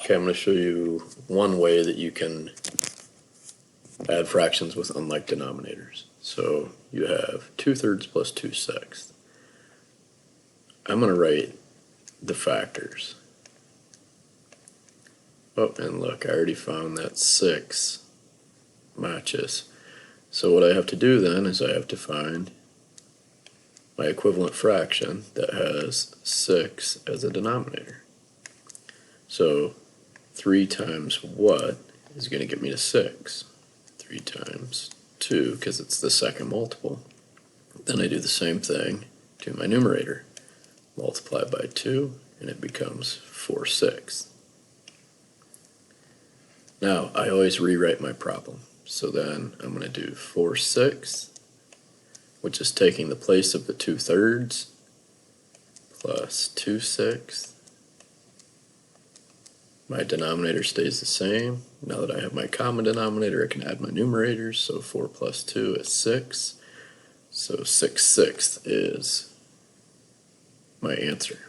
Okay, I'm going to show you one way that you can add fractions with unlike denominators. So you have 2/3 plus 2/6. I'm going to write the factors. Oh, and look, I already found that 6 matches. So what I have to do then is I have to find my equivalent fraction that has 6 as a denominator. So 3 times what is going to get me to 6? 3 times 2, because it's the second multiple. Then I do the same thing to my numerator. Multiply by 2, and it becomes 4/6. Now, I always rewrite my problem. So then I'm going to do 4/6, which is taking the place of the 2/3, plus 2/6. My denominator stays the same. Now that I have my common denominator, I can add my numerators. So 4 plus 2 is 6. So 6/6 is my answer.